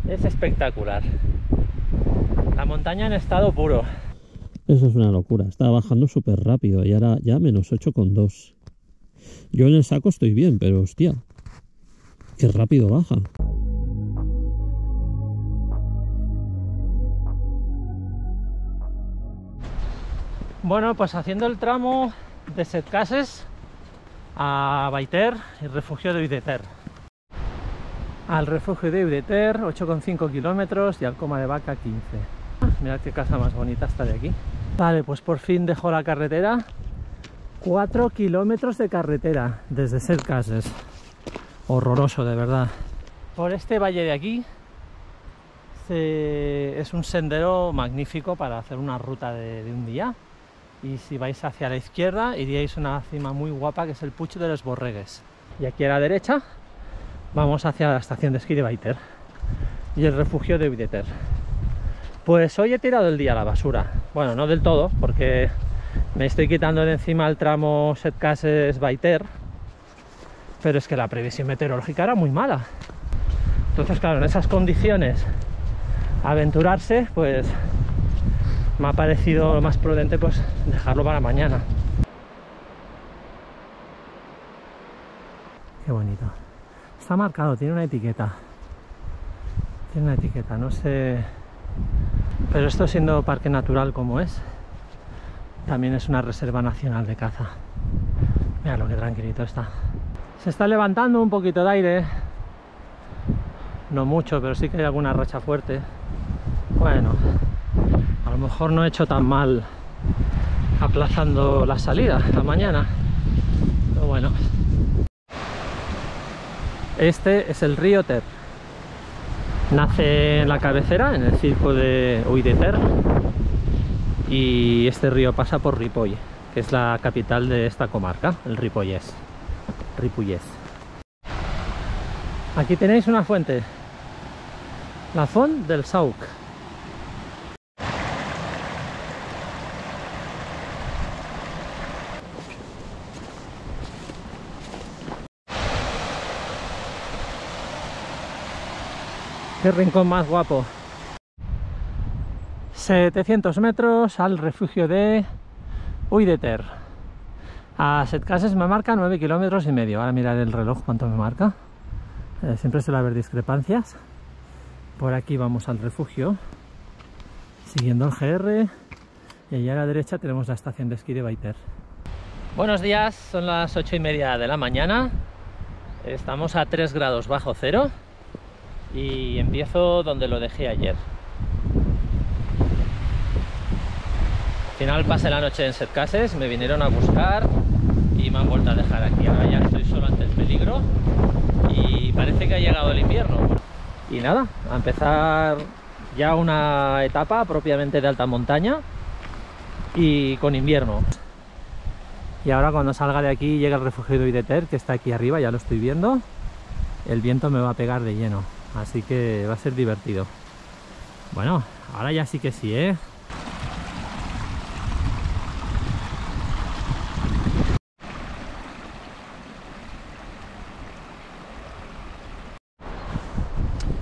Es espectacular. La montaña en estado puro. Eso es una locura. Estaba bajando súper rápido y ahora ya menos 8,2. Yo en el saco estoy bien, pero hostia, qué rápido baja. Bueno, pues haciendo el tramo de Setcases a Baiter, el refugio de Uideter. Al refugio de Uideter, 8,5 kilómetros, y al Coma de Vaca, 15. Mirad qué casa más bonita está de aquí. Vale, pues por fin dejo la carretera. 4 kilómetros de carretera desde Setcases. Horroroso, de verdad. Por este valle de aquí es un sendero magnífico para hacer una ruta de un día. Y si vais hacia la izquierda, iríais a una cima muy guapa que es el Puig de los Borregues. Y aquí a la derecha vamos hacia la estación de esquí de Baiter y el refugio de Uideter. Pues hoy he tirado el día a la basura. Bueno, no del todo, porque me estoy quitando de encima el tramo Setcases-Baiter, pero es que la previsión meteorológica era muy mala. Entonces, claro, en esas condiciones aventurarse, pues me ha parecido lo más prudente pues dejarlo para mañana. Qué bonito. Está marcado, tiene una etiqueta. Tiene una etiqueta, no sé. Pero esto, siendo parque natural como es, también es una reserva nacional de caza. Mira lo que tranquilito está. Se está levantando un poquito de aire. No mucho, pero sí que hay alguna racha fuerte. Bueno, a lo mejor no he hecho tan mal aplazando la salida a mañana, pero bueno. Este es el río Ter. Nace en la cabecera, en el circo de Uideter, y este río pasa por Ripoll, que es la capital de esta comarca, el Ripollès. Aquí tenéis una fuente, la Font del Sauc. Qué rincón más guapo. 700 metros al refugio de Uideter. A Setcases me marca 9,5 kilómetros. Ahora mirar el reloj cuánto me marca. Siempre suele haber discrepancias. Por aquí vamos al refugio, siguiendo el GR, y allá a la derecha tenemos la estación de esquí de Baiter. Buenos días, son las 8:30 de la mañana. Estamos a 3 grados bajo cero. Y empiezo donde lo dejé ayer. Al final pasé la noche en Setcases, me vinieron a buscar y me han vuelto a dejar aquí. Ahora ya estoy solo ante el peligro y parece que ha llegado el invierno. Y nada, a empezar ya una etapa propiamente de alta montaña y con invierno. Y ahora cuando salga de aquí llega el refugio de Uideter, que está aquí arriba, ya lo estoy viendo. El viento me va a pegar de lleno. Así que va a ser divertido. Bueno, ahora ya sí que sí, ¿eh?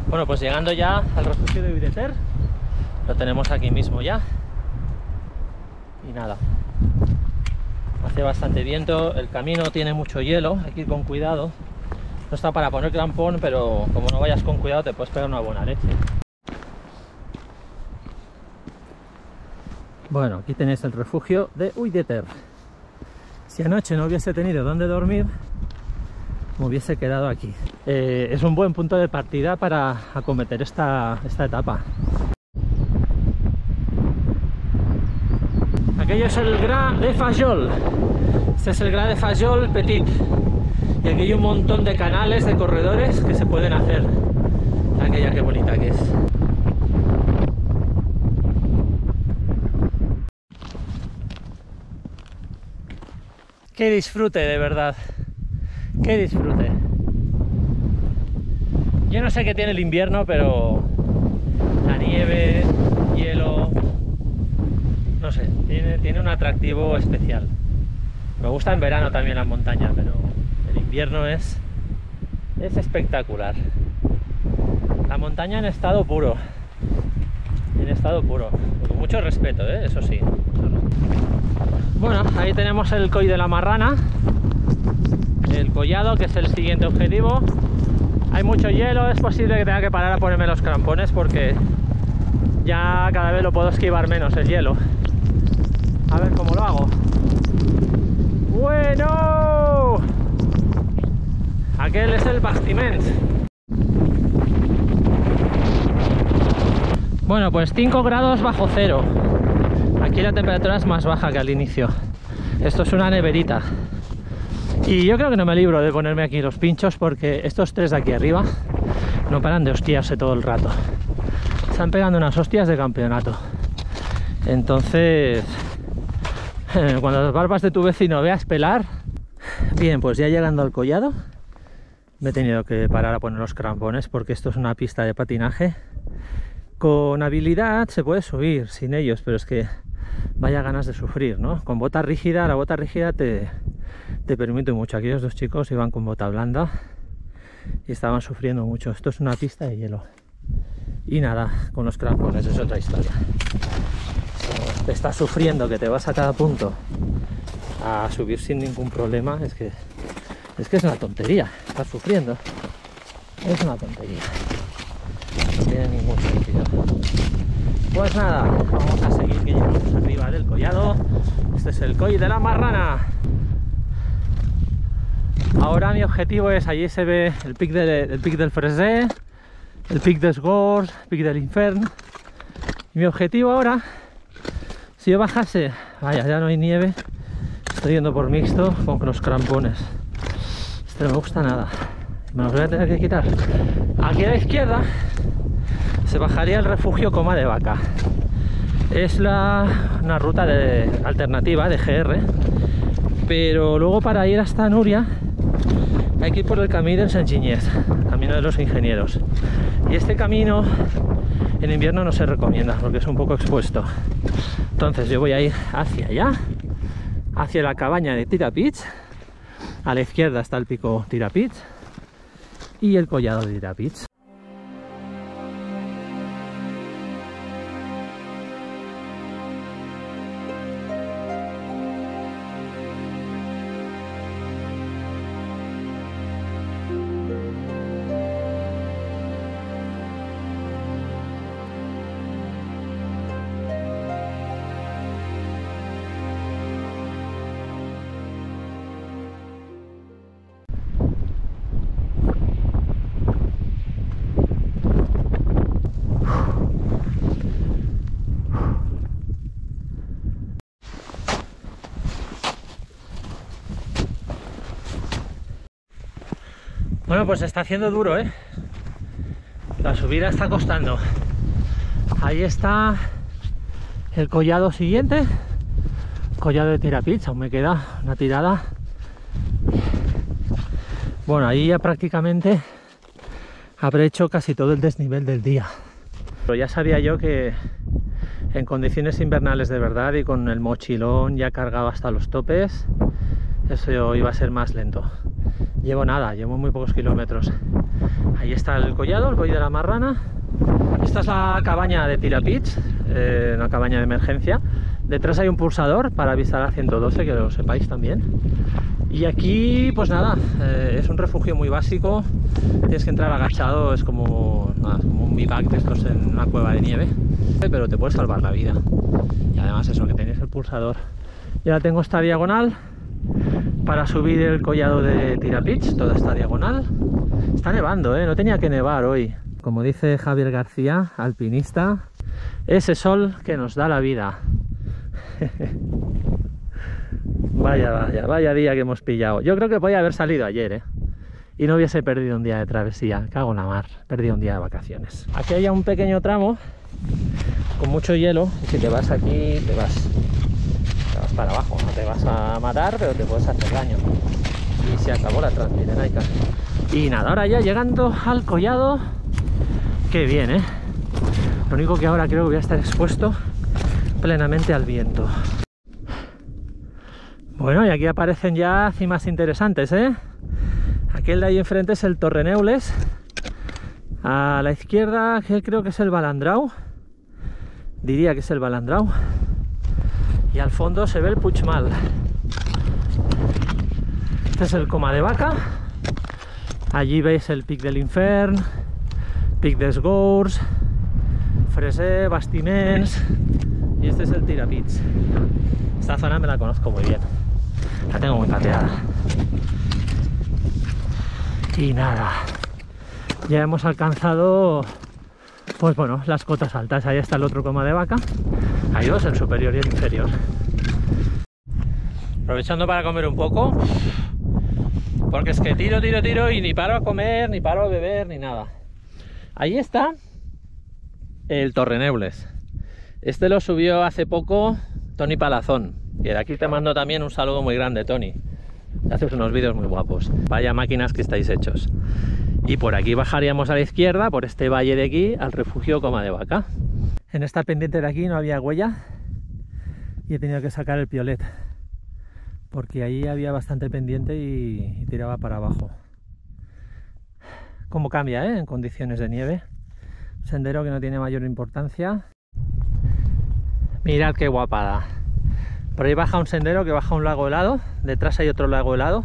Bueno, pues llegando ya al refugio de Uideter, lo tenemos aquí mismo ya. Y nada, hace bastante viento, el camino tiene mucho hielo, hay que ir con cuidado. No está para poner crampón, pero como no vayas con cuidado te puedes pegar una buena leche. Bueno, aquí tenéis el refugio de Uideter. Si anoche no hubiese tenido dónde dormir, me hubiese quedado aquí. Es un buen punto de partida para acometer esta etapa. Aquello es el Gra de Fajol. Este es el Gra de Fajol Petit. Y aquí hay un montón de canales, de corredores que se pueden hacer. Aquella, qué bonita que es. Qué disfrute, de verdad. Qué disfrute. Yo no sé qué tiene el invierno, pero la nieve, hielo, no sé, tiene un atractivo especial. Me gusta en verano también las montañas, pero el invierno es espectacular. montaña en estado puro. En estado puro. Con mucho respeto, eso sí. Bueno, ahí tenemos el Coll de la Marrana. El collado, que es el siguiente objetivo. Hay mucho hielo, es posible que tenga que parar a ponerme los crampones porque ya cada vez lo puedo esquivar menos el hielo. A ver cómo lo hago. ¡Bueno! Aquel es el Bastiment. Bueno, pues 5 grados bajo cero. Aquí la temperatura es más baja que al inicio. Esto es una neverita. Y yo creo que no me libro de ponerme aquí los pinchos porque estos tres de aquí arriba no paran de hostiarse todo el rato. Están pegando unas hostias de campeonato. Entonces, cuando las barbas de tu vecino veas pelar. Bien, pues ya llegando al collado me he tenido que parar a poner los crampones porque esto es una pista de patinaje. Con habilidad se puede subir sin ellos, pero es que vaya ganas de sufrir, ¿no? Con bota rígida, la bota rígida te permite mucho. Aquellos dos chicos iban con bota blanda y estaban sufriendo mucho. Esto es una pista de hielo. Y nada, con los crampones es otra historia. Si te estás sufriendo que te vas a cada punto a subir sin ningún problema, es que es una tontería. Estás sufriendo. Es una tontería. No tiene ningún sentido. Pues nada, vamos a seguir, que llegamos arriba del collado. Este es el Coll de la Marrana. Ahora mi objetivo es, allí se ve el pic del Freser, el pic des Gors, el pic del Infern. Y mi objetivo ahora, si yo bajase, vaya, ya no hay nieve, estoy yendo por mixto con los crampones. Este no me gusta nada, me los voy a tener que quitar. Aquí a la izquierda se bajaría el refugio Coma de Vaca. Es una ruta alternativa de GR, pero luego para ir hasta Núria hay que ir por el camino del Saint-Giniès, camino de los ingenieros. Y este camino en invierno no se recomienda porque es un poco expuesto. Entonces yo voy a ir hacia allá, hacia la cabaña de Tirapitx. A la izquierda está el pico Tirapitx y el collado de Tirapitx. Bueno, pues está haciendo duro, ¿eh? La subida está costando. Ahí está el collado siguiente, collado de Tirapitx. Aún me queda una tirada. Bueno, ahí ya prácticamente habré hecho casi todo el desnivel del día. Pero ya sabía yo que en condiciones invernales de verdad y con el mochilón ya cargado hasta los topes, eso iba a ser más lento. Llevo nada, llevo muy pocos kilómetros. Ahí está el collado, el Coll de la Marrana. Esta es la cabaña de Tirapitx, una cabaña de emergencia. Detrás hay un pulsador para avisar a 112, que lo sepáis también. Y aquí, pues nada, es un refugio muy básico. Tienes que entrar agachado, es como un bivac de estos en una cueva de nieve. Pero te puede salvar la vida. Y además eso, que tenéis el pulsador. Ya tengo esta diagonal para subir el collado de Tirapitx, toda esta diagonal. Está nevando, no tenía que nevar hoy. Como dice Javier García, alpinista, ese sol que nos da la vida. Vaya día que hemos pillado. Yo creo que podía haber salido ayer, y no hubiese perdido un día de travesía. Cago en la mar, perdí un día de vacaciones. Aquí hay un pequeño tramo con mucho hielo, y si te vas aquí, te vas para abajo. No te vas a matar, pero te puedes hacer daño. Y se acabó la Transpirenaica. Y nada, ahora ya llegando al collado. Qué bien, Lo único que ahora creo que voy a estar expuesto plenamente al viento. Bueno, y aquí aparecen ya cimas interesantes, Aquel de ahí enfrente es el Torre Neules. A la izquierda, que creo que es el Balandrau. Diría que es el Balandrau. Y al fondo se ve el Puigmal. Este es el Coma de Vaca. Allí veis el Pic de l'Infern, Pic dels Gours, Freser, Bastiments. Y este es el Tirapits. Esta zona me la conozco muy bien. La tengo muy pateada. Y nada, ya hemos alcanzado, pues bueno, las cotas altas. Ahí está el otro Coma de Vaca. Hay dos, el superior y el inferior. Aprovechando para comer un poco, porque es que tiro y ni paro a comer, ni paro a beber, ni nada. Ahí está el Torreneules. Este lo subió hace poco Toni Palazón. Y de aquí te mando también un saludo muy grande, Toni. Haces unos vídeos muy guapos. Vaya máquinas que estáis hechos. Y por aquí bajaríamos a la izquierda, por este valle de aquí, al refugio Coma de Vaca. En esta pendiente de aquí no había huella y he tenido que sacar el piolet, porque ahí había bastante pendiente y tiraba para abajo. Cómo cambia, en condiciones de nieve. Un sendero que no tiene mayor importancia. Mirad qué guapada. Por ahí baja un sendero que baja un lago helado. Detrás hay otro lago helado.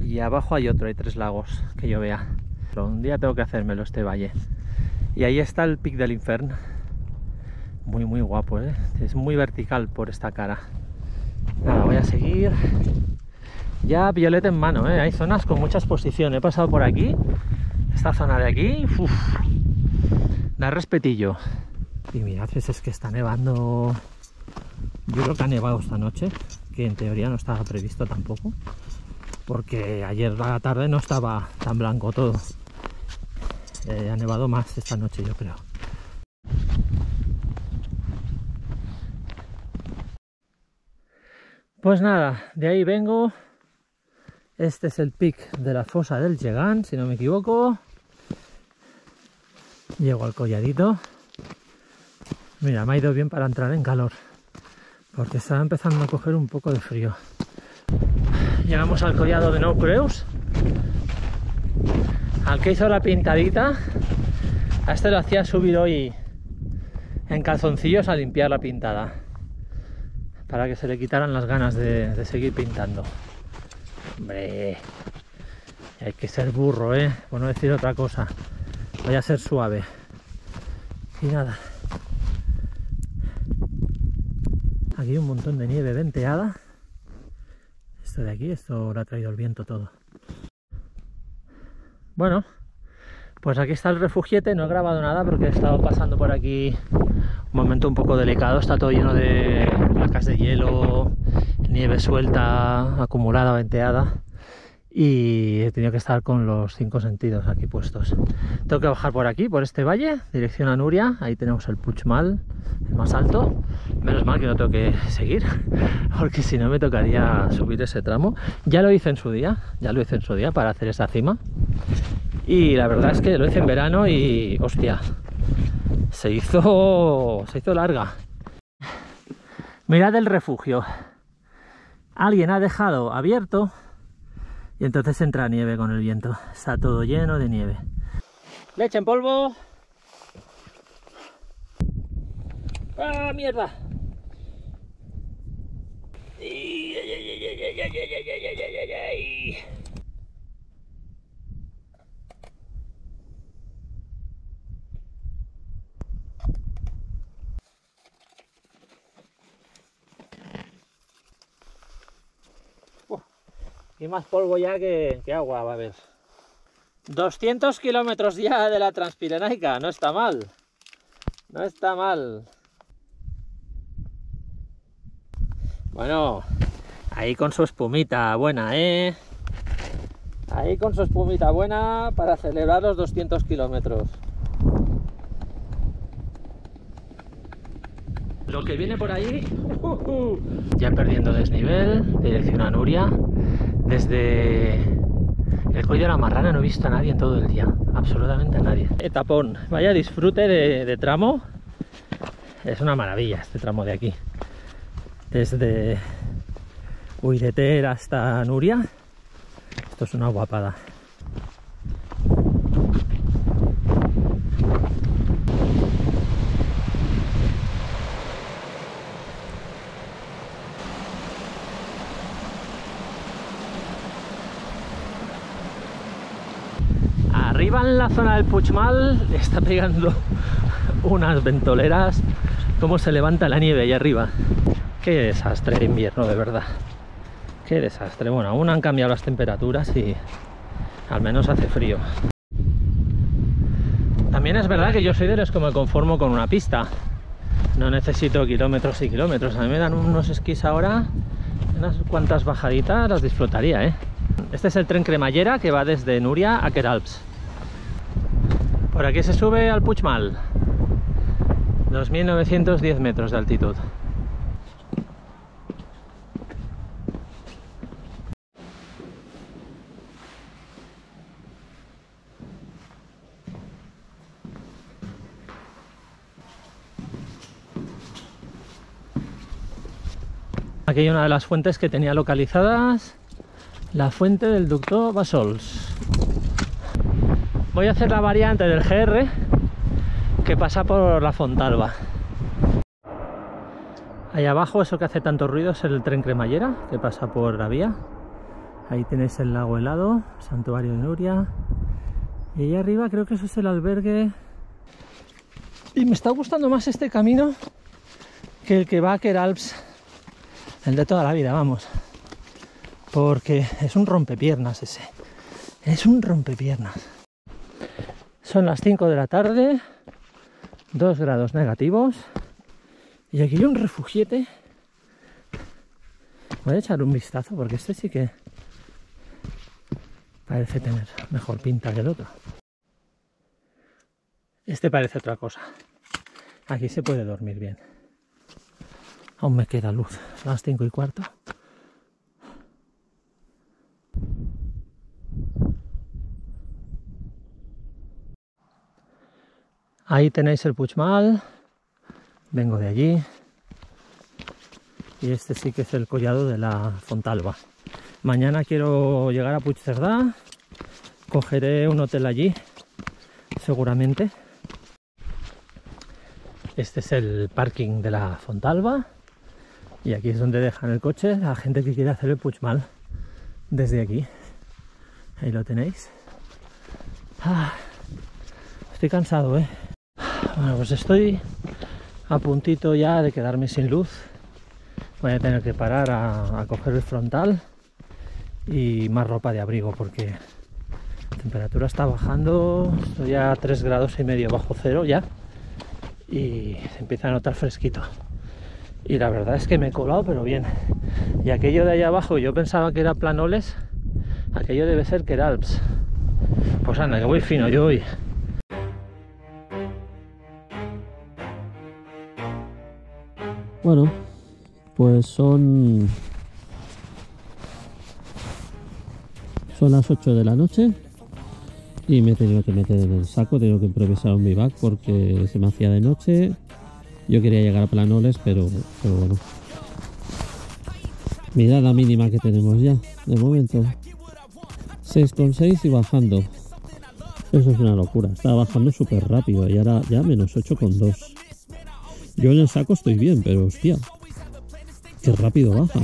Y abajo hay otro, hay 3 lagos que yo vea. Pero un día tengo que hacérmelo este valle. Y ahí está el Pic de l'Infern. Muy guapo, es muy vertical por esta cara. Nada, voy a seguir. Ya piolet en mano, hay zonas con mucha exposición. He pasado por aquí. Esta zona de aquí, da respetillo. Y mirad, es que está nevando. Yo creo que ha nevado esta noche, que en teoría no estaba previsto tampoco, porque ayer a la tarde no estaba tan blanco todo. Ha nevado más esta noche, yo creo. Pues nada, de ahí vengo. Este es el pic de la fosa del Gegant, si no me equivoco. Llego al colladito. Mira, me ha ido bien para entrar en calor, porque estaba empezando a coger un poco de frío. Llegamos al collado de Nou Creus, al que hizo la pintadita. A este lo hacía subir hoy en calzoncillos a limpiar la pintada, para que se le quitaran las ganas de seguir pintando. Hombre, hay que ser burro, por no decir otra cosa. Voy a ser suave. Y nada, aquí un montón de nieve venteada. Esto de aquí, esto lo ha traído el viento todo. Bueno, pues aquí está el refugiete. No he grabado nada porque he estado pasando por aquí un momento un poco delicado. Está todo lleno de placas de hielo, nieve suelta, acumulada, venteada. Y he tenido que estar con los 5 sentidos aquí puestos. Tengo que bajar por aquí, por este valle, dirección a Núria. Ahí tenemos el Puigmal, el más alto. Menos mal que no tengo que seguir, porque si no me tocaría subir ese tramo. Ya lo hice en su día, para hacer esa cima. Y la verdad es que lo hice en verano y, hostia, se hizo larga. Mirad el refugio. Alguien ha dejado abierto y entonces entra nieve con el viento. Está todo lleno de nieve. Leche en polvo. ¡Ah, mierda! Y más polvo ya que agua va a haber. 200 kilómetros ya de la Transpirenaica, no está mal. No está mal. Bueno, ahí con su espumita buena, Ahí con su espumita buena para celebrar los 200 kilómetros. Lo que viene por ahí, ya perdiendo desnivel, dirección a Núria. Desde el Coll de la Marrana no he visto a nadie en todo el día, absolutamente a nadie. Etapón, vaya disfrute de tramo. Es una maravilla este tramo de aquí. Desde Uireter hasta Núria. Esto es una guapada. Arriba en la zona del Puigmal está pegando unas ventoleras. Cómo se levanta la nieve ahí arriba. Qué desastre de invierno, de verdad. Qué desastre. Bueno, aún han cambiado las temperaturas y al menos hace frío. También es verdad que yo soy de los que me conformo con una pista. No necesito kilómetros y kilómetros. A mí me dan unos esquís ahora, unas cuantas bajaditas las disfrutaría, ¿eh? Este es el tren cremallera que va desde Núria a Queralbs. Por aquí se sube al Puigmal. 2.910 metros de altitud. Aquí hay una de las fuentes que tenía localizadas, la fuente del ducto Bassols. Voy a hacer la variante del GR que pasa por la Fontalba. Ahí abajo, eso que hace tanto ruido es el tren cremallera que pasa por la vía. Ahí tenéis el lago helado, santuario de Núria. Y ahí arriba creo que eso es el albergue. Y me está gustando más este camino que el que va a Queralbs. El de toda la vida, vamos. Porque es un rompepiernas ese. Es un rompepiernas. Son las 5 de la tarde. 2 grados negativos. Y aquí hay un refugiete. Voy a echar un vistazo porque este sí que parece tener mejor pinta que el otro. Este parece otra cosa. Aquí se puede dormir bien. Aún me queda luz, son las 5:15. Ahí tenéis el Puigmal, vengo de allí. Y este sí que es el collado de la Fontalba. Mañana quiero llegar a Puigcerdá, cogeré un hotel allí, seguramente. Este es el parking de la Fontalba. Y aquí es donde dejan el coche la gente que quiere hacer el Puigmal desde aquí. Ahí lo tenéis. Estoy cansado, ¿eh? Bueno, pues estoy a puntito ya de quedarme sin luz. Voy a tener que parar a coger el frontal y más ropa de abrigo porque la temperatura está bajando. Estoy a 3,5 grados bajo cero ya y se empieza a notar fresquito. Y la verdad es que me he colado, pero bien. Y aquello de allá abajo, yo pensaba que era Planoles, aquello debe ser Queralbs. Pues anda, que voy fino yo hoy. Bueno, pues son las 8 de la noche y me he tenido que meter en el saco, tengo que improvisar un bivac porque se me hacía de noche. Yo quería llegar a Planoles, pero bueno. Mirad la mínima que tenemos ya, de momento. 6,6 y bajando. Eso es una locura. Estaba bajando súper rápido y ahora ya menos 8,2. Yo en el saco estoy bien, pero hostia, qué rápido baja.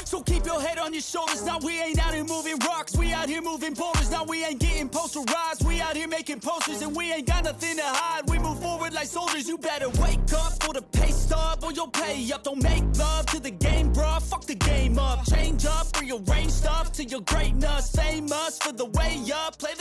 So keep your head on your shoulders. Now we ain't out here moving rocks. We out here moving boulders. Now we ain't getting posterized. We out here making posters and we ain't got nothing to hide. We move forward like soldiers. You better wake up for the pay stub or you'll pay up. Don't make love to the game, bruh. Fuck the game up. Change up, rearrange stuff to your greatness. Famous for the way up. Play